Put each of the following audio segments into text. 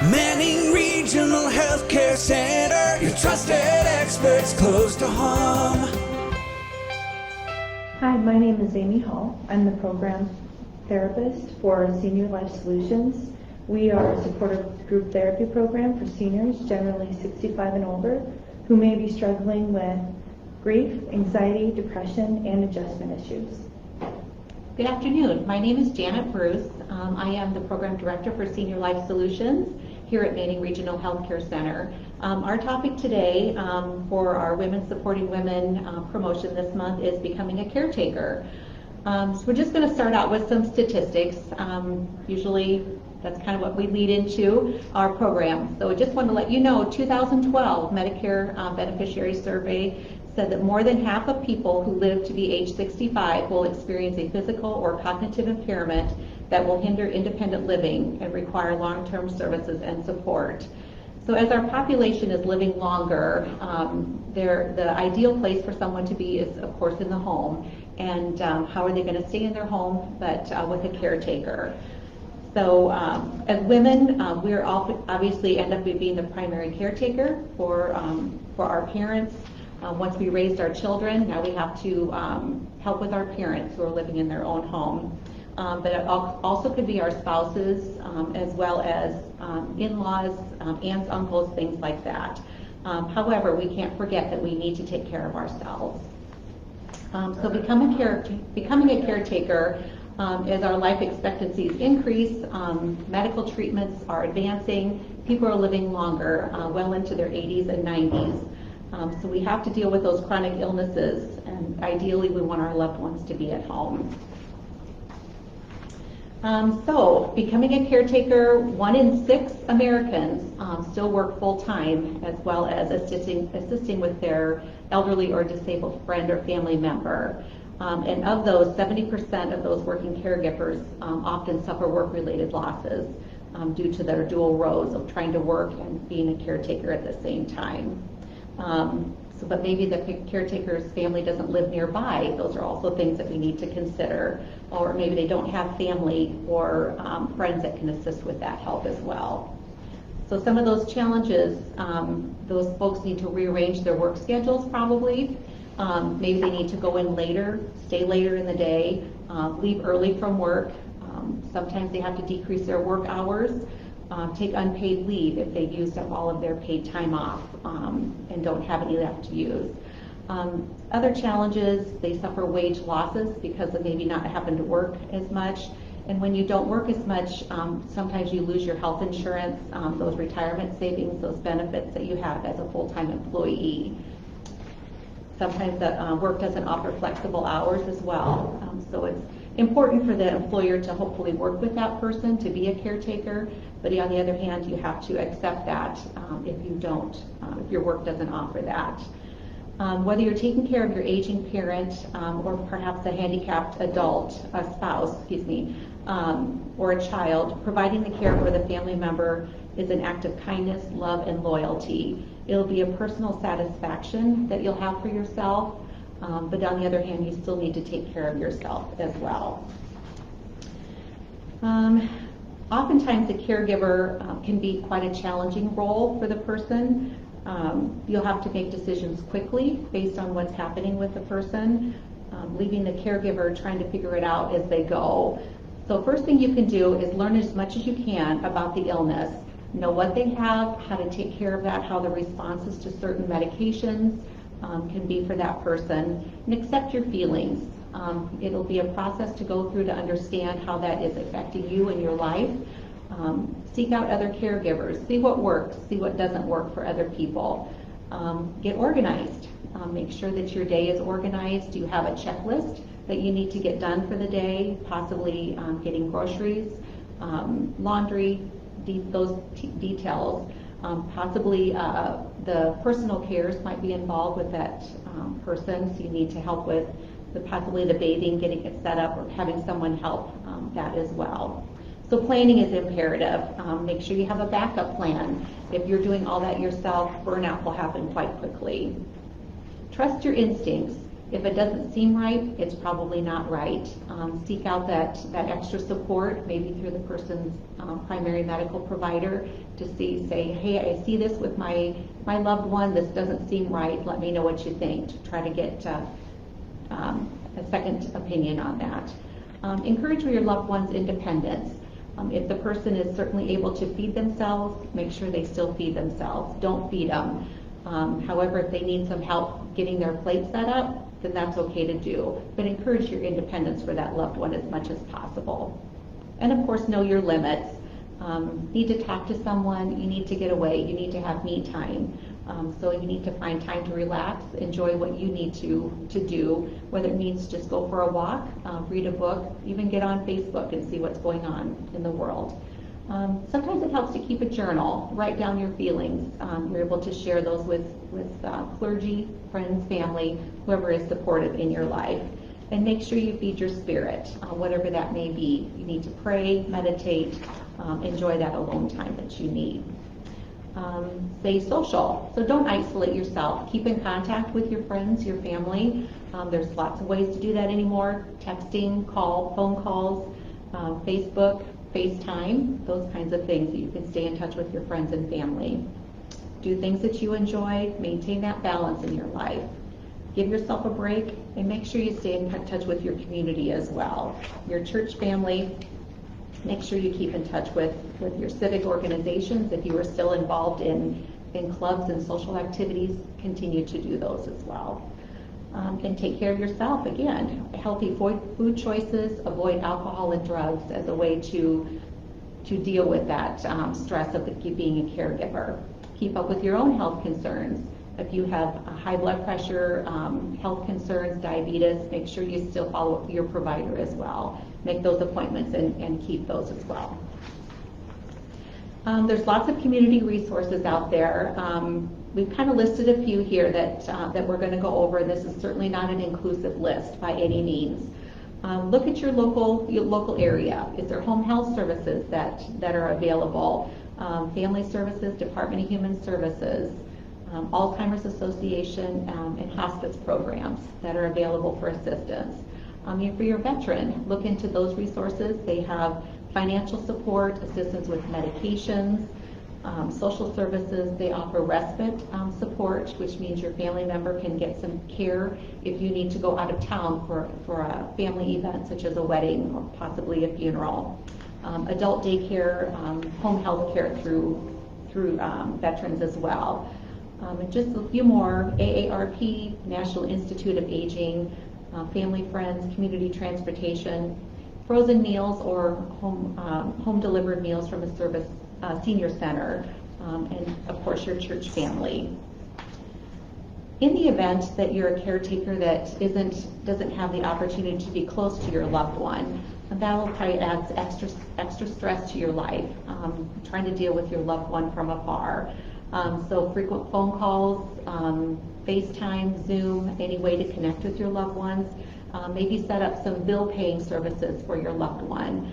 Manning Regional Healthcare Center, your trusted experts close to home. Hi, my name is Amy Hall. I'm the program therapist for Senior Life Solutions. We are a supportive group therapy program for seniors, generally 65 and older, who may be struggling with grief, anxiety, depression, and adjustment issues. Good afternoon. My name is Janet Bruce. I am the Program Director for Senior Life Solutions here at Manning Regional Healthcare Center. Our topic today for our Women Supporting Women promotion this month is becoming a caretaker. So we're just going to start out with some statistics. Usually that's kind of what we lead into our program. So I just want to let you know, 2012 Medicare beneficiary survey said that more than half of people who live to be age 65 will experience a physical or cognitive impairment that will hinder independent living and require long-term services and support. So as our population is living longer, the ideal place for someone to be is, of course, in the home. And how are they going to stay in their home, but with a caretaker? So as women, we're obviously end up being the primary caretaker for our parents. Once we raised our children, now we have to help with our parents who are living in their own home. But it also could be our spouses, as well as in-laws, aunts, uncles, things like that. However, we can't forget that we need to take care of ourselves. So becoming a caretaker, as our life expectancies increase, medical treatments are advancing, people are living longer, well into their 80s and 90s. So we have to deal with those chronic illnesses, and ideally we want our loved ones to be at home. So becoming a caretaker, 1 in 6 Americans still work full-time, as well as assisting with their elderly or disabled friend or family member. And of those, 70% of those working caregivers often suffer work-related losses due to their dual roles of trying to work and being a caretaker at the same time. But maybe the caretaker's family doesn't live nearby. Those are also things that we need to consider. Or maybe they don't have family or friends that can assist with that help as well. So some of those challenges, those folks need to rearrange their work schedules probably. Maybe they need to go in later, stay later in the day, leave early from work. Sometimes they have to decrease their work hours. Take unpaid leave if they've used up all of their paid time off and don't have any left to use. Other challenges, they suffer wage losses because of maybe not having to work as much. And when you don't work as much, sometimes you lose your health insurance, those retirement savings, those benefits that you have as a full-time employee. Sometimes the work doesn't offer flexible hours as well. So it's important for the employer to hopefully work with that person to be a caretaker, but on the other hand, you have to accept that if your work doesn't offer that. Whether you're taking care of your aging parent or perhaps a handicapped adult, a spouse, or a child, providing the care for the family member is an act of kindness, love, and loyalty. It'll be a personal satisfaction that you'll have for yourself, but on the other hand, you still need to take care of yourself as well. Oftentimes, the caregiver can be quite a challenging role for the person. You'll have to make decisions quickly based on what's happening with the person, leaving the caregiver trying to figure it out as they go. So first thing you can do is learn as much as you can about the illness. Know what they have, how to take care of that, how the responses to certain medications can be for that person, and accept your feelings. It'll be a process to go through to understand how that is affecting you in your life. Seek out other caregivers, see what works, see what doesn't work for other people. Get organized. Make sure that your day is organized. You have a checklist that you need to get done for the day, possibly getting groceries, laundry, those details. Possibly the personal cares might be involved with that person, so you need to help with possibly the bathing, getting it set up, or having someone help that as well. So planning is imperative. Make sure you have a backup plan. If you're doing all that yourself, burnout will happen quite quickly. Trust your instincts. If it doesn't seem right, it's probably not right. Seek out that extra support, maybe through the person's primary medical provider, to say, hey, I see this with my loved one, this doesn't seem right, let me know what you think, to try to get a second opinion on that. Encourage your loved one's independence. If the person is certainly able to feed themselves, make sure they still feed themselves. Don't feed them. However, if they need some help getting their plate set up, then that's okay to do. But encourage your independence for that loved one as much as possible. And of course, know your limits. Need to talk to someone, you need to get away, you need to have me time. So you need to find time to relax, enjoy what you need to do, whether it means just go for a walk, read a book, even get on Facebook and see what's going on in the world. Sometimes it helps to keep a journal, write down your feelings. You're able to share those with clergy, friends, family, whoever is supportive in your life. And make sure you feed your spirit, whatever that may be. You need to pray, meditate, enjoy that alone time that you need. Stay social. So don't isolate yourself. Keep in contact with your friends, your family. There's lots of ways to do that anymore. Texting, phone calls, Facebook, FaceTime, those kinds of things that you can stay in touch with your friends and family. Do things that you enjoy. Maintain that balance in your life. Give yourself a break and make sure you stay in touch with your community as well. Your church family, make sure you keep in touch with your civic organizations. If you are still involved in clubs and social activities, continue to do those as well. And take care of yourself. Again, healthy food choices, avoid alcohol and drugs as a way to deal with that stress of being a caregiver. Keep up with your own health concerns. If you have high blood pressure, health concerns, diabetes, make sure you still follow up with your provider as well. Make those appointments and keep those as well. There's lots of community resources out there. We've kind of listed a few here that we're going to go over. This is certainly not an inclusive list by any means. Look at your local area. Is there home health services that are available? Family services, Department of Human Services, Alzheimer's Association, and hospice programs that are available for assistance. For your veteran, look into those resources. They have financial support, assistance with medications, social services. They offer respite support, which means your family member can get some care if you need to go out of town for a family event such as a wedding or possibly a funeral. Adult daycare, home health care through veterans as well. And just a few more: AARP, National Institute of Aging, Family Friends, Community Transportation, frozen meals or home delivered meals from a service senior center, and of course your church family. In the event that you're a caretaker that doesn't have the opportunity to be close to your loved one, that will probably add extra stress to your life, trying to deal with your loved one from afar. So frequent phone calls, FaceTime, Zoom, any way to connect with your loved ones. Maybe set up some bill paying services for your loved one.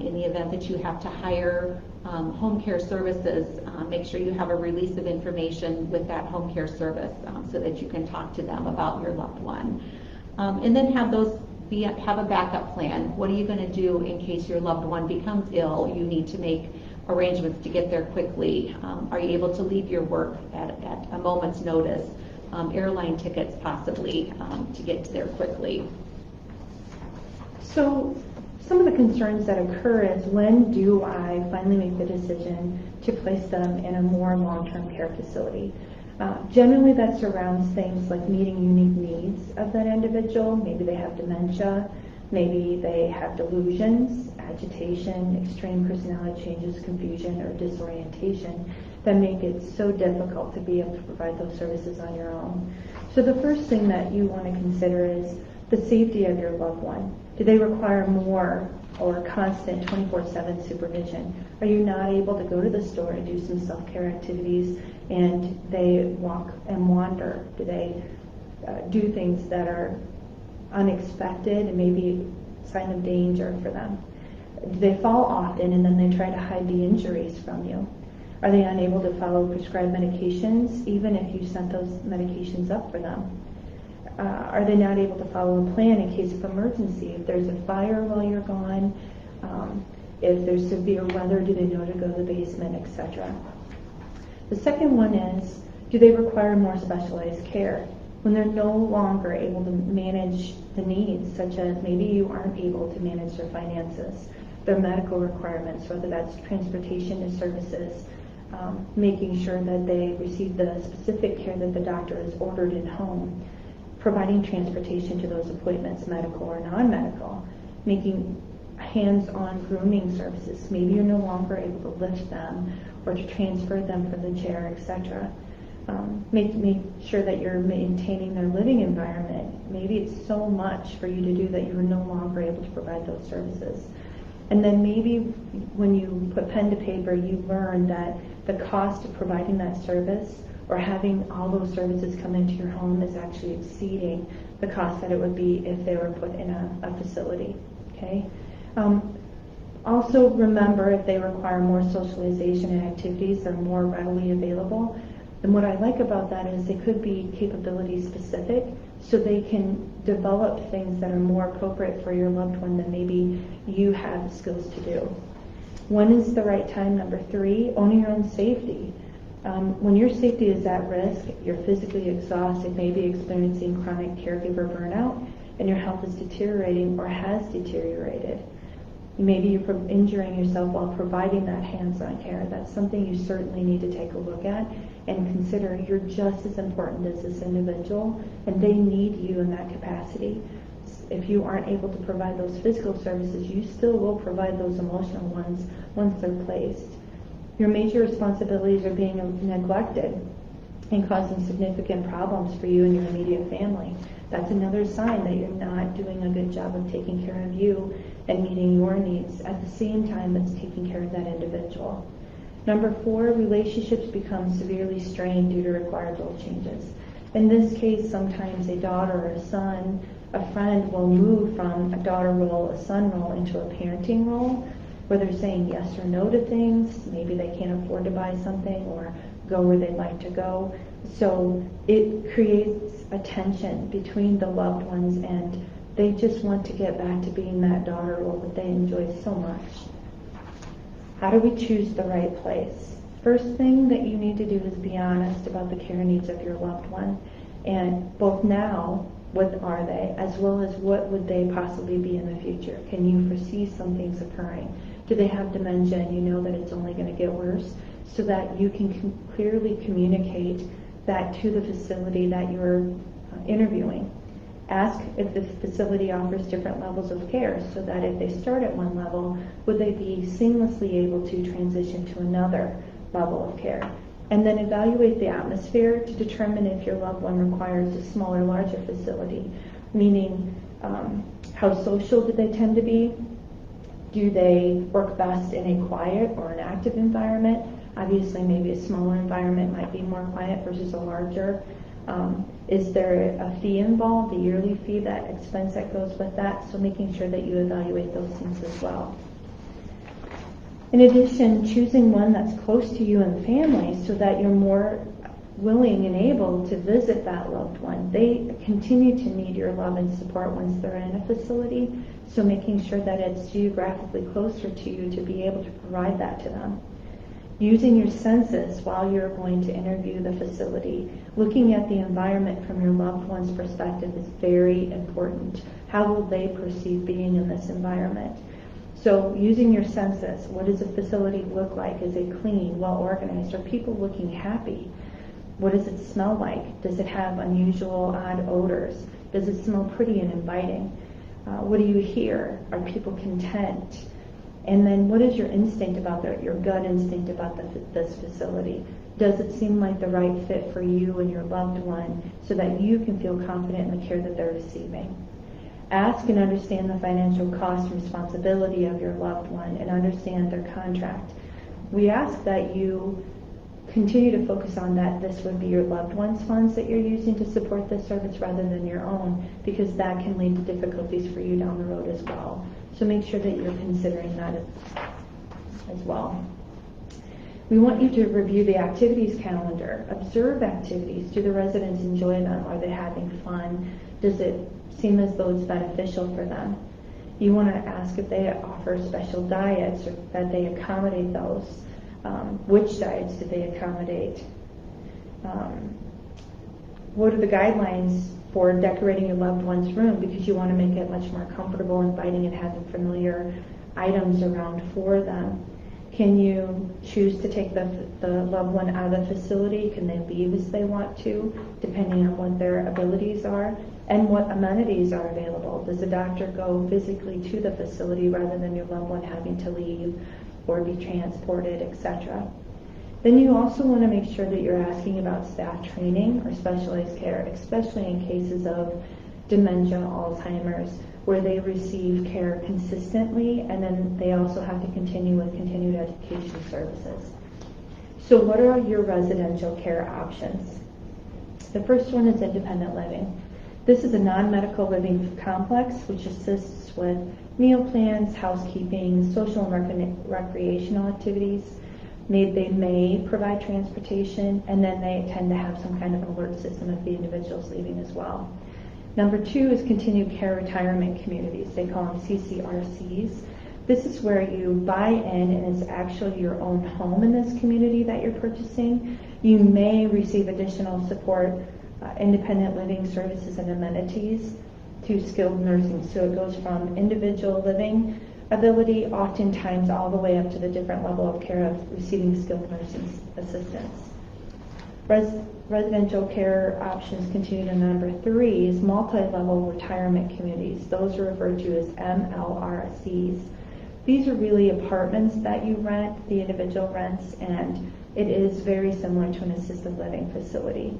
In the event that you have to hire home care services, make sure you have a release of information with that home care service so that you can talk to them about your loved one. And then have a backup plan. What are you going to do in case your loved one becomes ill? You need to make arrangements to get there quickly. Are you able to leave your work at a moment's notice? Airline tickets possibly to get there quickly. So some of the concerns that occur is, when do I finally make the decision to place them in a more long-term care facility? Generally that surrounds things like meeting unique needs of that individual. Maybe they have dementia, maybe they have delusions, agitation, extreme personality changes, confusion, or disorientation that make it so difficult to be able to provide those services on your own. So the first thing that you want to consider is the safety of your loved one. Do they require more or constant 24/7 supervision? Are you not able to go to the store and do some self-care activities and they walk and wander? Do they do things that are unexpected and maybe sign of danger for them? Do they fall often and then they try to hide the injuries from you? Are they unable to follow prescribed medications even if you sent those medications up for them? Are they not able to follow a plan in case of emergency? If there's a fire while you're gone, if there's severe weather, do they know to go to the basement, etc. The second one is, do they require more specialized care? When they're no longer able to manage the needs, such as maybe you aren't able to manage their finances, their medical requirements, whether that's transportation to services, making sure that they receive the specific care that the doctor has ordered in home, providing transportation to those appointments, medical or non-medical, making hands-on grooming services. Maybe you're no longer able to lift them or to transfer them from the chair, etc. Make sure that you're maintaining their living environment. Maybe it's so much for you to do that you're no longer able to provide those services. And then maybe when you put pen to paper, you learn that the cost of providing that service or having all those services come into your home is actually exceeding the cost that it would be if they were put in a facility. Okay. Also remember, if they require more socialization and activities, they're more readily available. And what I like about that is they could be capability specific, so they can develop things that are more appropriate for your loved one than maybe you have the skills to do. When is the right time? Number 3, owning your own safety. When your safety is at risk, you're physically exhausted, maybe experiencing chronic caregiver burnout, and your health is deteriorating or has deteriorated. Maybe you're injuring yourself while providing that hands-on care. That's something you certainly need to take a look at and consider. You're just as important as this individual, and they need you in that capacity. If you aren't able to provide those physical services, you still will provide those emotional ones once they're placed. Your major responsibilities are being neglected and causing significant problems for you and your immediate family. That's another sign that you're not doing a good job of taking care of you and meeting your needs at the same time as taking care of that individual. Number 4, relationships become severely strained due to required role changes. In this case, sometimes a daughter or a son, a friend will move from a daughter role, a son role, into a parenting role, where they're saying yes or no to things. Maybe they can't afford to buy something or go where they'd like to go. So it creates a tension between the loved ones, and they just want to get back to being that daughter role that they enjoy so much. How do we choose the right place? First thing that you need to do is be honest about the care needs of your loved one, and both now, what are they, as well as what would they possibly be in the future. Can you foresee some things occurring? Do they have dementia and you know that it's only going to get worse, so that you can clearly communicate that to the facility that you're interviewing. Ask if the facility offers different levels of care, so that if they start at one level, would they be seamlessly able to transition to another level of care. And then evaluate the atmosphere to determine if your loved one requires a smaller, larger facility, meaning how social do they tend to be? Do they work best in a quiet or an active environment? Obviously, maybe a smaller environment might be more quiet versus a larger. Is there a fee involved, a yearly fee, that expense that goes with that? So making sure that you evaluate those things as well. In addition, choosing one that's close to you and family so that you're more willing and able to visit that loved one. They continue to need your love and support once they're in a facility, so making sure that it's geographically closer to you to be able to provide that to them. Using your senses while you're going to interview the facility. Looking at the environment from your loved one's perspective is very important. How will they perceive being in this environment? So using your senses, what does a facility look like? Is it clean, well organized? Are people looking happy? What does it smell like? Does it have unusual, odd odors? Does it smell pretty and inviting? What do you hear? Are people content? And then what is your instinct about your gut instinct about this facility? Does it seem like the right fit for you and your loved one so that you can feel confident in the care that they're receiving? Ask and understand the financial cost and responsibility of your loved one and understand their contract. We ask that you continue to focus on that this would be your loved one's funds that you're using to support this service rather than your own, because that can lead to difficulties for you down the road as well. So make sure that you're considering that as well. We want you to review the activities calendar, observe activities. Do the residents enjoy them? Are they having fun? Does it seem as though it's beneficial for them? You want to ask if they offer special diets or that they accommodate those. Which diets do they accommodate? What are the guidelines for decorating your loved one's room, because you want to make it much more comfortable, inviting, and having familiar items around for them. Can you choose to take the loved one out of the facility? Can they leave as they want to, depending on what their abilities are? And what amenities are available? Does the doctor go physically to the facility rather than your loved one having to leave or be transported, etc.? Then you also want to make sure that you're asking about staff training or specialized care, especially in cases of dementia, Alzheimer's, where they receive care consistently, and then they also have to continue with continued education services. So what are your residential care options? The first one is independent living. This is a non-medical living complex which assists with meal plans, housekeeping, social and recreational activities. They may provide transportation, and then they tend to have some kind of alert system if the individual's leaving as well. Number 2 is continued care retirement communities. They call them CCRCs. This is where you buy in, and it's actually your own home in this community that you're purchasing. You may receive additional support, independent living services and amenities to skilled nursing. So it goes from individual living ability, oftentimes all the way up to the different level of care of receiving skilled nursing assistance. Residential care options continue to number 3 is multi-level retirement communities. Those are referred to as MRHCs. These are really apartments that you rent, the individual rents, and it is very similar to an assisted living facility.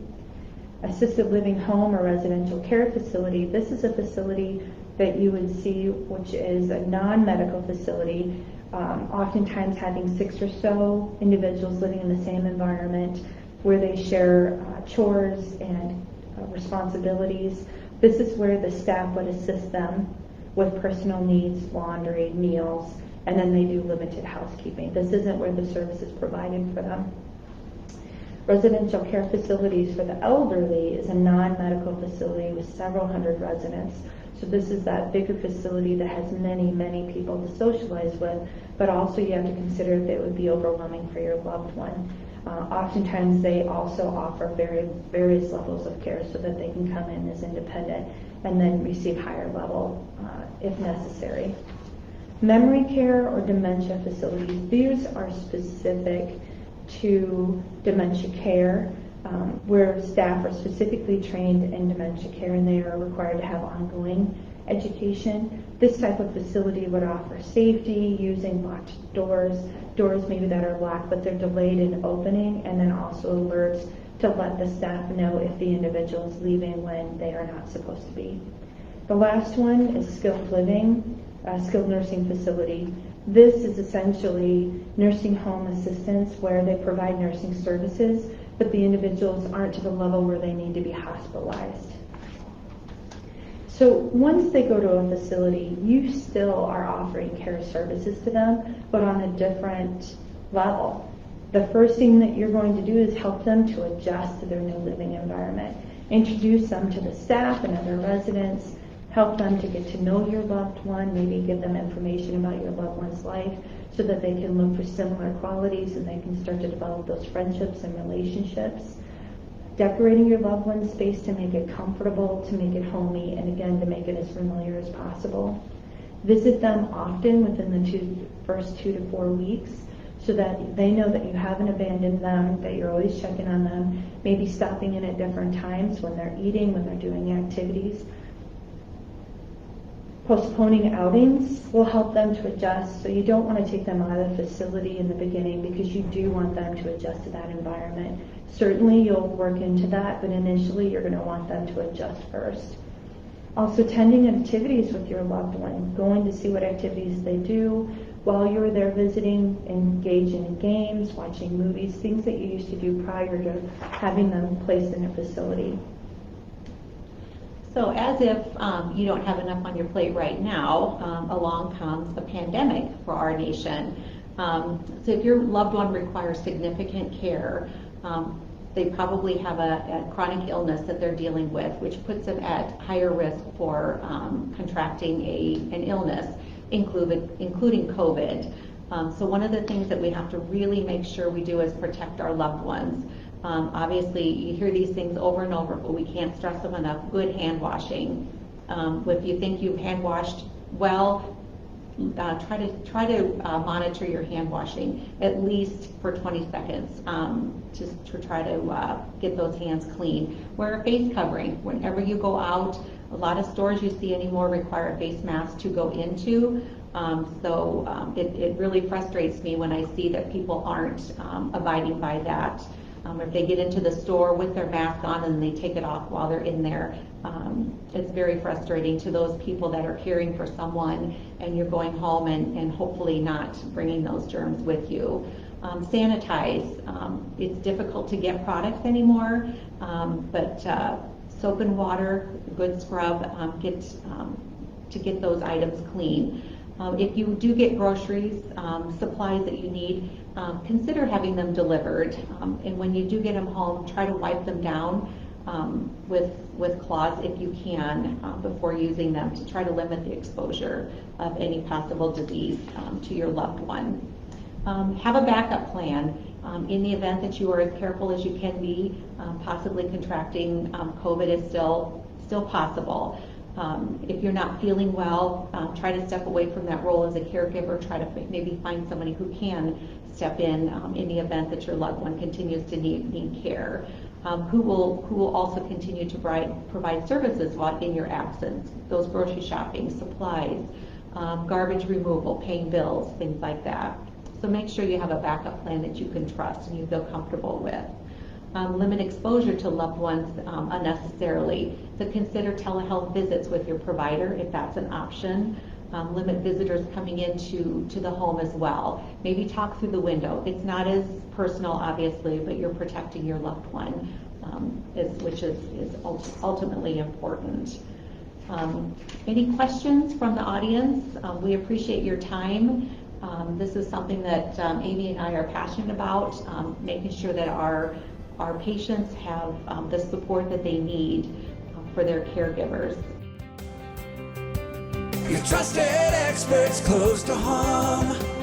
Assisted living home or residential care facility, this is a facility that you would see, which is a non-medical facility, oftentimes having 6 or so individuals living in the same environment where they share chores and responsibilities. This is where the staff would assist them with personal needs, laundry, meals, and then they do limited housekeeping. This isn't where the service is provided for them. Residential care facilities for the elderly is a non-medical facility with several hundred residents. So this is that bigger facility that has many, many people to socialize with, but also you have to consider if it would be overwhelming for your loved one. Oftentimes they also offer various levels of care so that they can come in as independent and then receive higher level if necessary. Memory care or dementia facilities, these are specific to dementia care, where staff are specifically trained in dementia care and they are required to have ongoing education. This type of facility would offer safety using locked doors maybe that are locked but they're delayed in opening, and then also alerts to let the staff know if the individual is leaving when they are not supposed to be. The last one is skilled living, skilled nursing facility. This is essentially nursing home assistance where they provide nursing services, but the individuals aren't to the level where they need to be hospitalized. So once they go to a facility, you still are offering care services to them, but on a different level. The first thing that you're going to do is help them to adjust to their new living environment, introduce them to the staff and other residents, help them to get to know your loved one, maybe give them information about your loved one's life so that they can look for similar qualities and they can start to develop those friendships and relationships. Decorating your loved one's space to make it comfortable, to make it homey, and again, to make it as familiar as possible. Visit them often within the first 2 to 4 weeks so that they know that you haven't abandoned them, that you're always checking on them, maybe stopping in at different times when they're eating, when they're doing activities. Postponing outings will help them to adjust, so you don't want to take them out of the facility in the beginning because you do want them to adjust to that environment. Certainly you'll work into that, but initially you're going to want them to adjust first. Also, attending activities with your loved one, going to see what activities they do while you're there visiting, engaging in games, watching movies, things that you used to do prior to having them placed in a facility. So as if you don't have enough on your plate right now, along comes a pandemic for our nation. So if your loved one requires significant care, they probably have a chronic illness that they're dealing with, which puts them at higher risk for contracting an illness, including COVID. So one of the things that we have to really make sure we do is protect our loved ones. Obviously, you hear these things over and over, but we can't stress them enough. Good hand washing. If you think you've hand washed well, try to monitor your hand washing at least for 20 seconds, just to try to get those hands clean. Wear a face covering whenever you go out. A lot of stores you see anymore require a face mask to go into. It really frustrates me when I see that people aren't abiding by that. If they get into the store with their mask on and they take it off while they're in there, it's very frustrating to those people that are caring for someone and you're going home and hopefully not bringing those germs with you. Sanitize. It's difficult to get products anymore, but soap and water, good scrub, to get those items clean. If you do get groceries, supplies that you need, consider having them delivered. And when you do get them home, try to wipe them down with cloths if you can before using them to try to limit the exposure of any possible disease to your loved one. Have a backup plan in the event that you are as careful as you can be. Possibly contracting COVID is still possible. If you're not feeling well, try to step away from that role as a caregiver. Try to maybe find somebody who can step in the event that your loved one continues to need care. Who will also continue to provide services while in your absence. Those grocery shopping, supplies, garbage removal, paying bills, things like that. So make sure you have a backup plan that you can trust and you feel comfortable with. Limit exposure to loved ones unnecessarily. So consider telehealth visits with your provider if that's an option. Limit visitors coming into the home as well. Maybe talk through the window. It's not as personal, obviously, but you're protecting your loved one, which is ultimately important. Any questions from the audience? We appreciate your time. This is something that Amy and I are passionate about, making sure that our patients have the support that they need for their caregivers. Your trusted experts close to home.